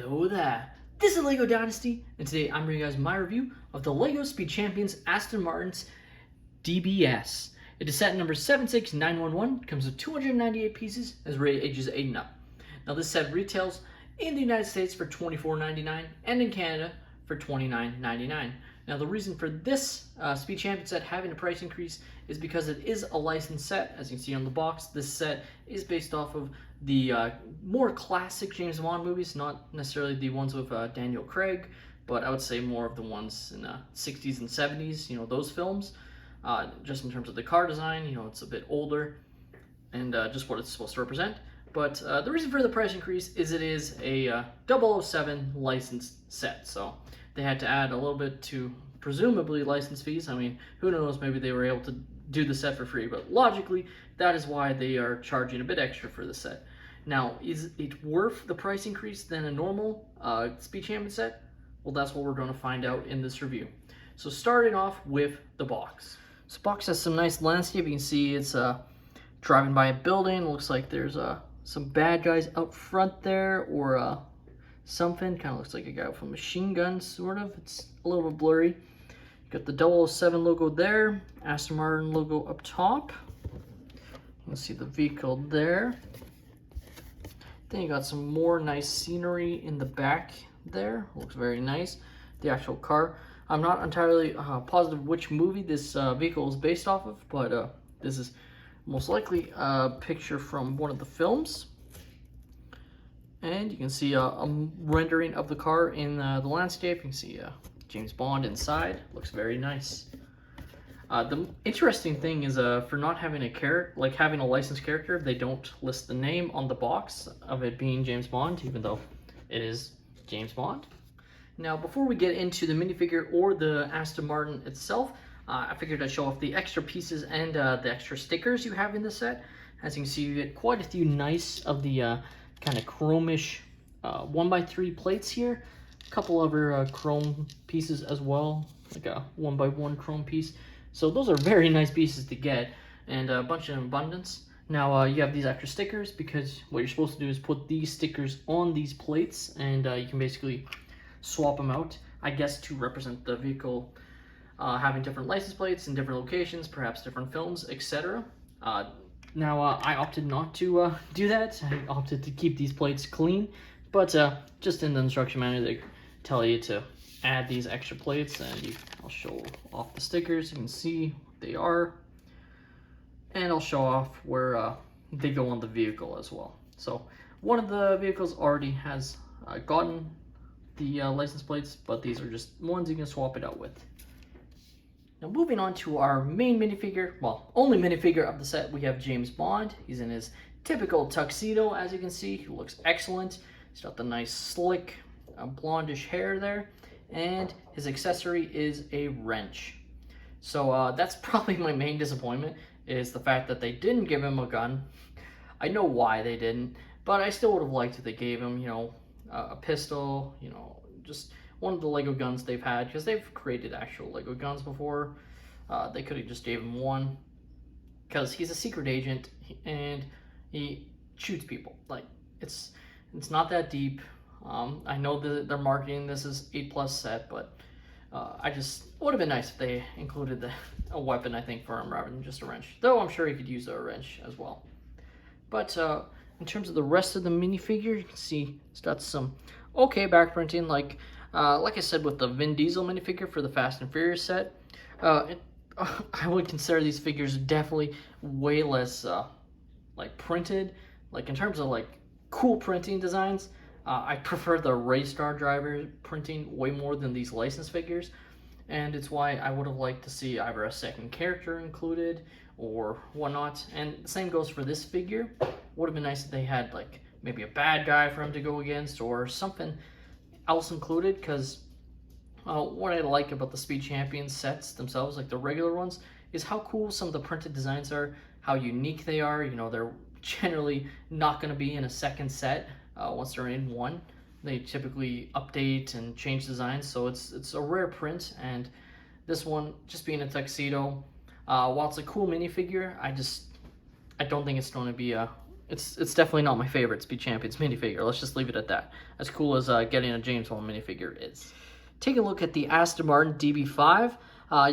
Hello there, this is LEGO Dynasty, and today I'm bringing you guys my review of the LEGO Speed Champions Aston Martin's DBS. It is set number 76911, comes with 298 pieces, is rated ages 8 and up. Now this set retails in the United States for $24.99 and in Canada for $29.99. Now the reason for this Speed Champion set having a price increase is because it is a licensed set. As you can see on the box, this set is based off of the more classic James Bond movies, not necessarily the ones with Daniel Craig, but I would say more of the ones in the 60s and 70s, you know, those films. Just in terms of the car design, you know, it's a bit older and just what it's supposed to represent. But the reason for the price increase is it is a 007 licensed set, so they had to add a little bit to presumably license fees. I mean, who knows, maybe they were able to do the set for free, but logically, that is why they are charging a bit extra for the set. Now, is it worth the price increase than a normal Speed Champion set? Well, that's what we're going to find out in this review. So starting off with the box. This box has some nice landscape. You can see it's driving by a building. It looks like there's some bad guys out front there, or something. Kind of looks like a guy with a machine gun, sort of. It's a little bit blurry. You got the 007 logo there, Aston Martin logo up top. You can see the vehicle there. Then you got some more nice scenery in the back there. Looks very nice. The actual car. I'm not entirely positive which movie this vehicle is based off of, but this is most likely a picture from one of the films. And you can see a rendering of the car in the landscape. You can see James Bond inside. Looks very nice. The interesting thing is for not having a character, like having a licensed character, they don't list the name on the box of it being James Bond, even though it is James Bond. Now, before we get into the minifigure or the Aston Martin itself, I figured I'd show off the extra pieces and the extra stickers you have in the set. As you can see, you get quite a few nice of the kind of chromish 1x3 plates here. A couple other chrome pieces as well, like a 1x1 chrome piece. So those are very nice pieces to get, and a bunch in abundance. Now you have these extra stickers because what you're supposed to do is put these stickers on these plates, and you can basically swap them out, I guess, to represent the vehicle having different license plates in different locations, perhaps different films, etc. Now I opted not to do that. I opted to keep these plates clean, but just in the instruction manual they tell you to add these extra plates, and I'll show off the stickers. You can see what they are, and I'll show off where they go on the vehicle as well. So one of the vehicles already has gotten the license plates, but these are just ones you can swap it out with. Now moving on to our main minifigure, well, only minifigure of the set, we have James Bond. He's in his typical tuxedo, as you can see. He looks excellent. He's got the nice slick blondish hair there, and his accessory is a wrench. So that's probably my main disappointment, is the fact that they didn't give him a gun. I know why they didn't, but I still would have liked if they gave him, you know, a pistol, you know, just one of the Lego guns they've had, because they've created actual Lego guns before. They could have just gave him one, because he's a secret agent and he shoots people. Like, it's not that deep. I know that they're marketing this as 8+ set, but it would have been nice if they included a weapon, I think, for him rather than just a wrench. Though I'm sure he could use a wrench as well. But in terms of the rest of the minifigure, you can see it's got some okay back printing. Like I said with the Vin Diesel minifigure for the Fast and Furious set, I would consider these figures definitely way less like printed. Like in terms of like cool printing designs, I prefer the race car driver printing way more than these licensed figures, and it's why I would have liked to see either a second character included or whatnot. And the same goes for this figure. Would have been nice if they had like maybe a bad guy for him to go against or something else included, because what I like about the Speed Champions sets themselves, like the regular ones, is how cool some of the printed designs are, how unique they are. You know, they're generally not going to be in a second set. Once they're in one, they typically update and change designs, so it's a rare print. And this one, just being a tuxedo, while it's a cool minifigure, I don't think it's going to be it's definitely not my favorite Speed Champions minifigure. Let's just leave it at that. As cool as getting a James Bond minifigure is. Take a look at the Aston Martin DB5.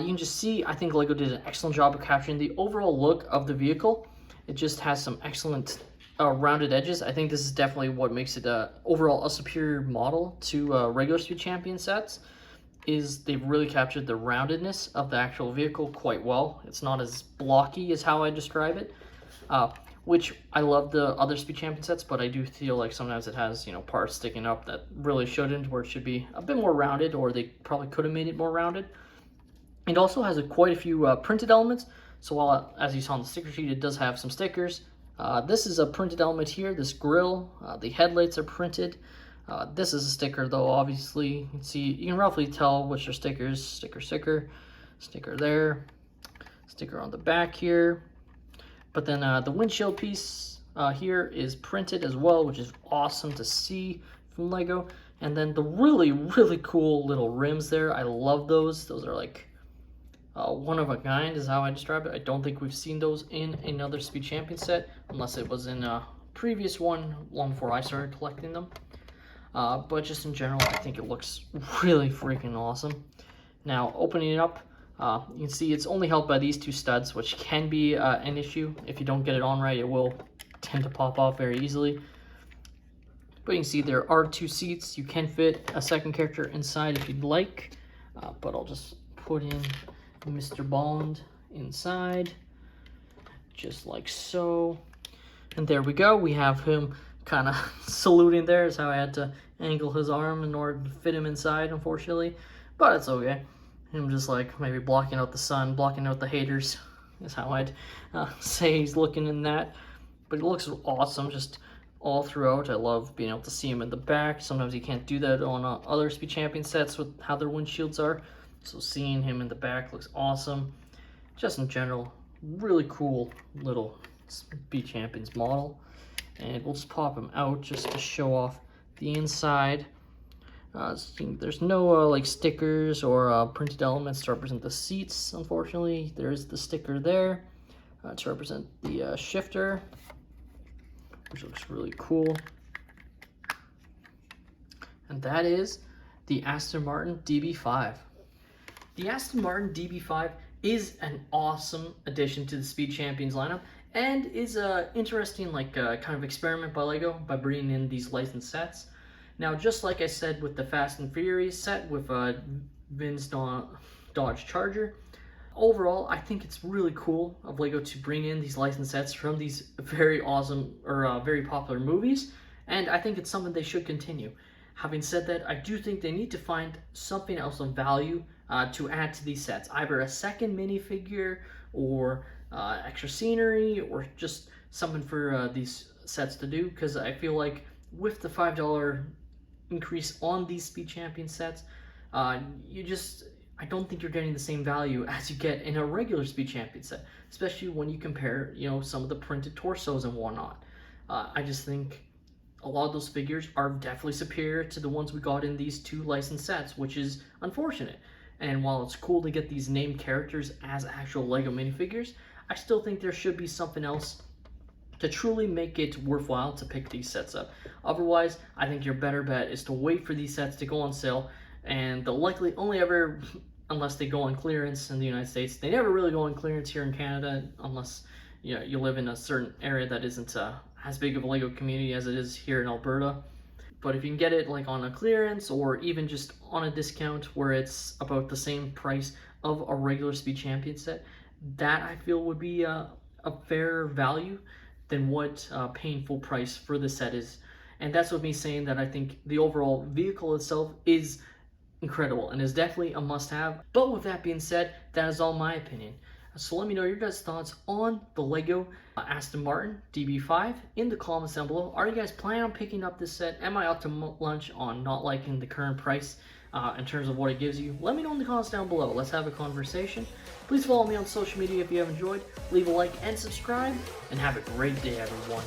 You can just see, I think LEGO did an excellent job of capturing the overall look of the vehicle. It just has some excellent rounded edges. I think this is definitely what makes it overall a superior model to regular Speed Champion sets. Is they've really captured the roundedness of the actual vehicle quite well. It's not as blocky as how I describe it, which I love the other Speed Champion sets, but I do feel like sometimes it has, you know, parts sticking up that really shouldn't, where it should be a bit more rounded, or they probably could have made it more rounded. It also has quite a few printed elements. So while, as you saw on the sticker sheet, it does have some stickers. This is a printed element here, this grille. The headlights are printed. This is a sticker though, obviously. You can see, you can roughly tell which are stickers. Sticker there, sticker on the back here. But then the windshield piece here is printed as well, which is awesome to see from LEGO. And then the really, really cool little rims there. I love those. Those are like one of a kind is how I describe it. I don't think we've seen those in another Speed Champion set, unless it was in a previous one long before I started collecting them. But just in general, I think it looks really freaking awesome. Now, opening it up, you can see it's only held by these two studs, which can be an issue. If you don't get it on right, it will tend to pop off very easily. But you can see there are two seats. You can fit a second character inside if you'd like. But I'll just put in Mr. Bond inside, just like so. And there we go. We have him kind of saluting there. Is how I had to angle his arm in order to fit him inside, unfortunately. But it's okay. Him just like maybe blocking out the sun, blocking out the haters, is how I'd say he's looking in that. But it looks awesome just all throughout. I love being able to see him in the back. Sometimes you can't do that on other Speed Champion sets with how their windshields are. So seeing him in the back looks awesome. Just in general, really cool little Speed Champions model. And we'll just pop him out just to show off the inside. There's no like stickers or printed elements to represent the seats, unfortunately. There's the sticker there to represent the shifter, which looks really cool. And that is the Aston Martin DB5. The Aston Martin DB5 is an awesome addition to the Speed Champions lineup, and is a interesting kind of experiment by LEGO by bringing in these licensed sets. Now, just like I said with the Fast and Furious set with Vin's Dodge Charger, overall I think it's really cool of LEGO to bring in these licensed sets from these very awesome or very popular movies, and I think it's something they should continue. Having said that, I do think they need to find something else of value to add to these sets, either a second minifigure or extra scenery, or just something for these sets to do, because I feel like with the $5 increase on these Speed Champion sets, I don't think you're getting the same value as you get in a regular Speed Champion set, especially when you compare, you know, some of the printed torsos and whatnot. I just think a lot of those figures are definitely superior to the ones we got in these two licensed sets, which is unfortunate. And while it's cool to get these named characters as actual LEGO minifigures, I still think there should be something else to truly make it worthwhile to pick these sets up. Otherwise, I think your better bet is to wait for these sets to go on sale, and they'll likely only ever, unless they go on clearance in the United States, they never really go on clearance here in Canada, unless you live in a certain area that isn't as big of a LEGO community as it is here in Alberta. But if you can get it like on a clearance, or even just on a discount where it's about the same price of a regular Speed Champion set, that I feel would be a fair value than what paying full price for the set is. And that's with me saying that I think the overall vehicle itself is incredible and is definitely a must-have. But with that being said, that is all my opinion. So let me know your guys' thoughts on the LEGO Aston Martin DB5 in the comments down below. Are you guys planning on picking up this set? Am I up to lunch on not liking the current price in terms of what it gives you? Let me know in the comments down below. Let's have a conversation. Please follow me on social media if you have enjoyed. Leave a like and subscribe, and have a great day, everyone.